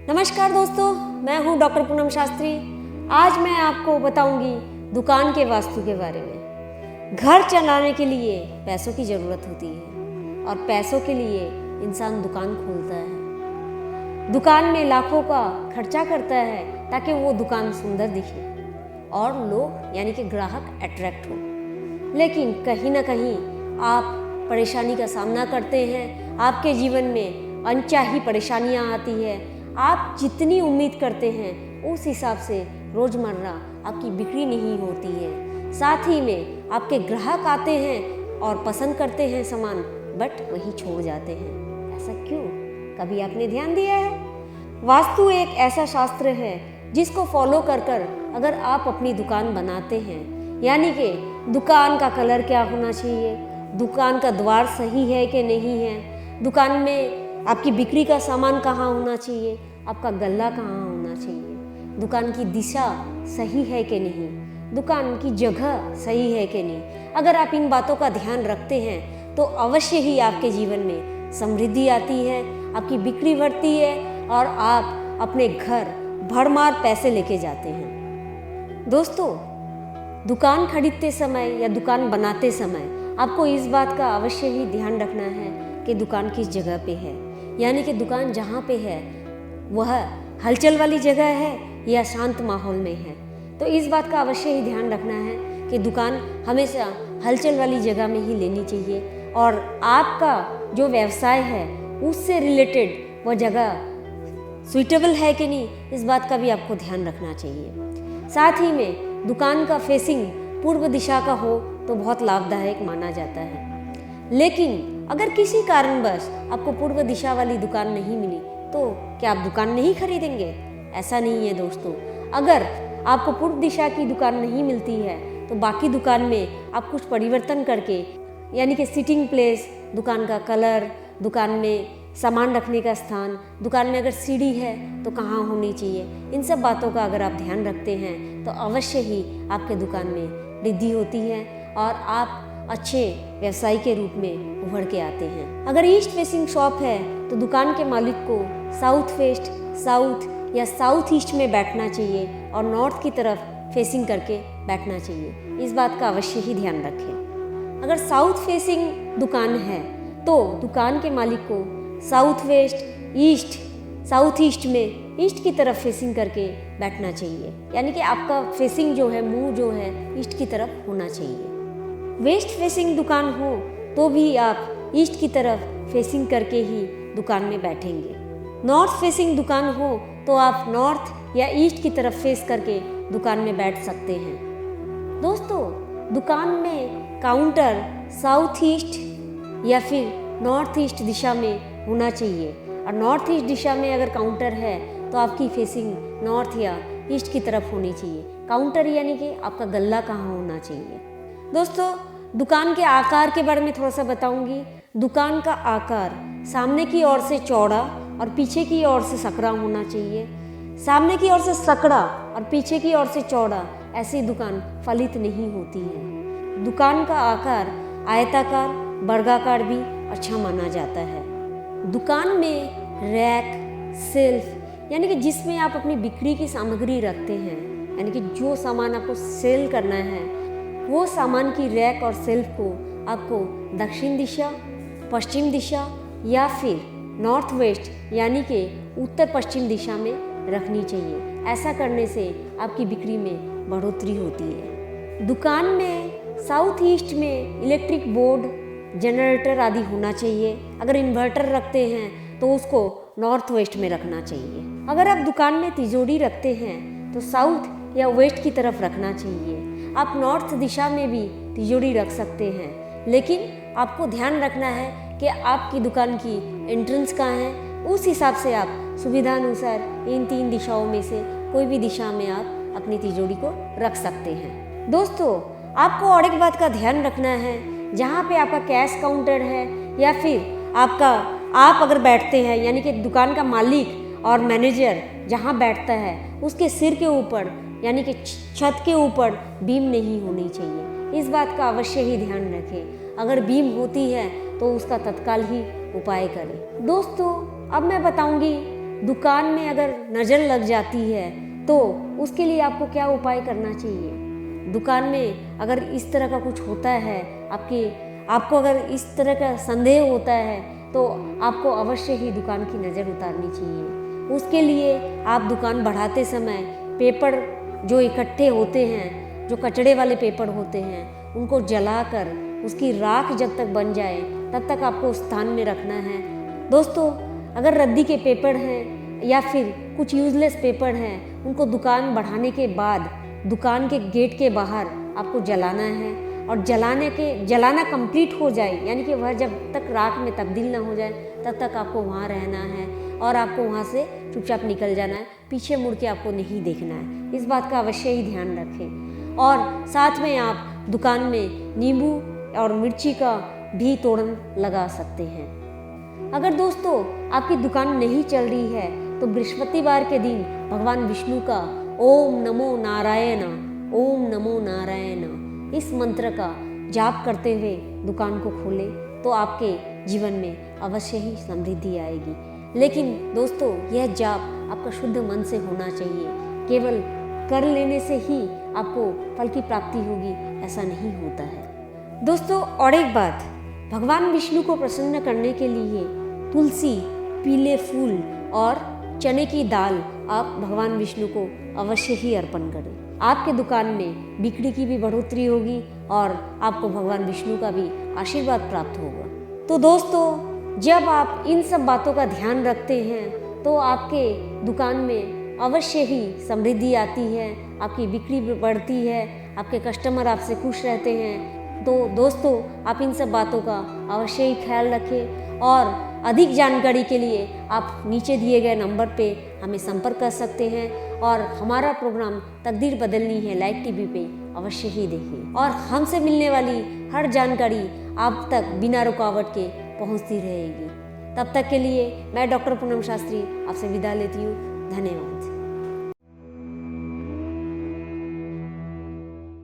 नमस्कार दोस्तों, मैं हूं डॉक्टर पूनम शास्त्री। आज मैं आपको बताऊंगी दुकान के वास्तु के बारे में। घर चलाने के लिए पैसों की ज़रूरत होती है और पैसों के लिए इंसान दुकान खोलता है। दुकान में लाखों का खर्चा करता है ताकि वो दुकान सुंदर दिखे और लोग यानी कि ग्राहक अट्रैक्ट हो। लेकिन कहीं ना कहीं आप परेशानी का सामना करते हैं, आपके जीवन में अनचाही परेशानियां आती है। आप जितनी उम्मीद करते हैं उस हिसाब से रोज़मर्रा आपकी बिक्री नहीं होती है। साथ ही में आपके ग्राहक आते हैं और पसंद करते हैं सामान, बट वही छोड़ जाते हैं। ऐसा क्यों? कभी आपने ध्यान दिया है? वास्तु एक ऐसा शास्त्र है जिसको फॉलो कर अगर आप अपनी दुकान बनाते हैं, यानी कि दुकान का कलर क्या होना चाहिए, दुकान का द्वार सही है कि नहीं है, दुकान में आपकी बिक्री का सामान कहाँ होना चाहिए, आपका गल्ला कहाँ होना चाहिए, दुकान की दिशा सही है कि नहीं, दुकान की जगह सही है कि नहीं, अगर आप इन बातों का ध्यान रखते हैं तो अवश्य ही आपके जीवन में समृद्धि आती है, आपकी बिक्री बढ़ती है और आप अपने घर भरमार पैसे लेके जाते हैं। दोस्तों, दुकान खरीदते समय या दुकान बनाते समय आपको इस बात का अवश्य ही ध्यान रखना है कि दुकान किस जगह पे है, यानी कि दुकान जहाँ पे है वह हलचल वाली जगह है या शांत माहौल में है। तो इस बात का अवश्य ही ध्यान रखना है कि दुकान हमेशा हलचल वाली जगह में ही लेनी चाहिए और आपका जो व्यवसाय है उससे रिलेटेड वह जगह सुइटेबल है कि नहीं, इस बात का भी आपको ध्यान रखना चाहिए। साथ ही में दुकान का फेसिंग पूर्व दिशा का हो तो बहुत लाभदायक माना जाता है। लेकिन अगर किसी कारणवश आपको पूर्व दिशा वाली दुकान नहीं मिली तो क्या आप दुकान नहीं खरीदेंगे? ऐसा नहीं है दोस्तों। अगर आपको पूर्व दिशा की दुकान नहीं मिलती है तो बाकी दुकान में आप कुछ परिवर्तन करके, यानी कि सिटिंग प्लेस, दुकान का कलर, दुकान में सामान रखने का स्थान, दुकान में अगर सीढ़ी है तो कहाँ होनी चाहिए, इन सब बातों का अगर आप ध्यान रखते हैं तो अवश्य ही आपके दुकान में वृद्धि होती है और आप अच्छे व्यवसायी के रूप में उभर के आते हैं। अगर ईस्ट फेसिंग शॉप है तो दुकान के मालिक को साउथ वेस्ट, साउथ या साउथ ईस्ट में बैठना चाहिए और नॉर्थ की तरफ फेसिंग करके बैठना चाहिए। इस बात का अवश्य ही ध्यान रखें। अगर साउथ फेसिंग दुकान है तो दुकान के मालिक को south west, east, south east में ईस्ट की तरफ फेसिंग करके बैठना चाहिए, यानी कि आपका फेसिंग जो है, मुंह जो है ईस्ट की तरफ होना चाहिए। वेस्ट फेसिंग दुकान हो तो भी आप ईस्ट की तरफ फेसिंग करके ही दुकान में बैठेंगे। नॉर्थ फेसिंग दुकान हो तो आप नॉर्थ या ईस्ट की तरफ फेस करके दुकान में बैठ सकते हैं। दोस्तों, दुकान में काउंटर साउथ ईस्ट या फिर नॉर्थ ईस्ट दिशा में होना चाहिए और नॉर्थ ईस्ट दिशा में अगर काउंटर है तो आपकी फेसिंग नॉर्थ या ईस्ट की तरफ होनी चाहिए। काउंटर यानी कि आपका गल्ला कहाँ होना चाहिए। दोस्तों, दुकान के आकार के बारे में थोड़ा सा बताऊंगी। दुकान का आकार सामने की ओर से चौड़ा और पीछे की ओर से सकरा होना चाहिए। सामने की ओर से सकरा और पीछे की ओर से चौड़ा, ऐसी दुकान फलित नहीं होती है। दुकान का आकार आयताकार, वर्गाकार भी अच्छा माना जाता है। दुकान में रैक, सेल्फ, यानी कि जिसमें आप अपनी बिक्री की सामग्री रखते हैं, यानी कि जो सामान आपको सेल करना है वो सामान की रैक और सेल्फ को आपको दक्षिण दिशा, पश्चिम दिशा या फिर नॉर्थ वेस्ट यानी कि उत्तर पश्चिम दिशा में रखनी चाहिए। ऐसा करने से आपकी बिक्री में बढ़ोतरी होती है। दुकान में साउथ ईस्ट में इलेक्ट्रिक बोर्ड, जनरेटर आदि होना चाहिए। अगर इन्वर्टर रखते हैं तो उसको नॉर्थ वेस्ट में रखना चाहिए। अगर आप दुकान में तिजोरी रखते हैं तो साउथ या वेस्ट की तरफ रखना चाहिए। आप नॉर्थ दिशा में भी तिजोरी रख सकते हैं, लेकिन आपको ध्यान रखना है कि आपकी दुकान की एंट्रेंस कहाँ है, उस हिसाब से आप सुविधानुसार इन 3 दिशाओं में से कोई भी दिशा में आप अपनी तिजोरी को रख सकते हैं। दोस्तों, आपको और एक बात का ध्यान रखना है, जहाँ पे आपका कैश काउंटर है या फिर आप अगर बैठते हैं, यानी कि दुकान का मालिक और मैनेजर जहाँ बैठता है उसके सिर के ऊपर यानी कि छत के ऊपर बीम नहीं होनी चाहिए। इस बात का अवश्य ही ध्यान रखें। अगर बीम होती है तो उसका तत्काल ही उपाय करें। दोस्तों, अब मैं बताऊंगी दुकान में अगर नज़र लग जाती है तो उसके लिए आपको क्या उपाय करना चाहिए। दुकान में अगर इस तरह का कुछ होता है, आपको अगर इस तरह का संदेह होता है तो आपको अवश्य ही दुकान की नज़र उतारनी चाहिए। उसके लिए आप दुकान बढ़ाते समय पेपर जो इकट्ठे होते हैं, जो कचड़े वाले पेपर होते हैं, उनको जलाकर उसकी राख जब तक बन जाए तब तक आपको उस स्थान में रखना है। दोस्तों, अगर रद्दी के पेपर हैं या फिर कुछ यूजलेस पेपर हैं, उनको दुकान बढ़ाने के बाद दुकान के गेट के बाहर आपको जलाना है और जलाना कंप्लीट हो जाए, यानी कि वह जब तक राख में तब्दील ना हो जाए तब तक आपको वहाँ रहना है और आपको वहाँ से चुपचाप निकल जाना है। पीछे मुड़ के आपको नहीं देखना है, इस बात का अवश्य ही ध्यान रखें। और साथ में आप दुकान में नींबू और मिर्ची का भी तोड़न लगा सकते हैं। अगर दोस्तों आपकी दुकान नहीं चल रही है तो बृहस्पतिवार के दिन भगवान विष्णु का ओम नमो नारायण, ओम नमो नारायण इस मंत्र का जाप करते हुए दुकान को खोलें तो आपके जीवन में अवश्य ही समृद्धि आएगी। लेकिन दोस्तों, यह जाप आपका शुद्ध मन से होना चाहिए। केवल कर लेने से ही आपको फल की प्राप्ति होगी, ऐसा नहीं होता है। दोस्तों, और एक बात, भगवान विष्णु को प्रसन्न करने के लिए तुलसी, पीले फूल और चने की दाल आप भगवान विष्णु को अवश्य ही अर्पण करें। आपके दुकान में बिक्री की भी बढ़ोतरी होगी और आपको भगवान विष्णु का भी आशीर्वाद प्राप्त होगा। तो दोस्तों, जब आप इन सब बातों का ध्यान रखते हैं तो आपके दुकान में अवश्य ही समृद्धि आती है, आपकी बिक्री बढ़ती है, आपके कस्टमर आपसे खुश रहते हैं। तो दोस्तों, आप इन सब बातों का अवश्य ही ख्याल रखें और अधिक जानकारी के लिए आप नीचे दिए गए नंबर पे हमें संपर्क कर सकते हैं और हमारा प्रोग्राम तकदीर बदलनी है लाइव टीवी पे अवश्य ही देखें और हमसे मिलने वाली हर जानकारी आप तक बिना रुकावट के पहुंचती रहेगी। तब तक के लिए मैं डॉक्टर पूनम शास्त्री आपसे विदा लेती हूँ। धन्यवाद।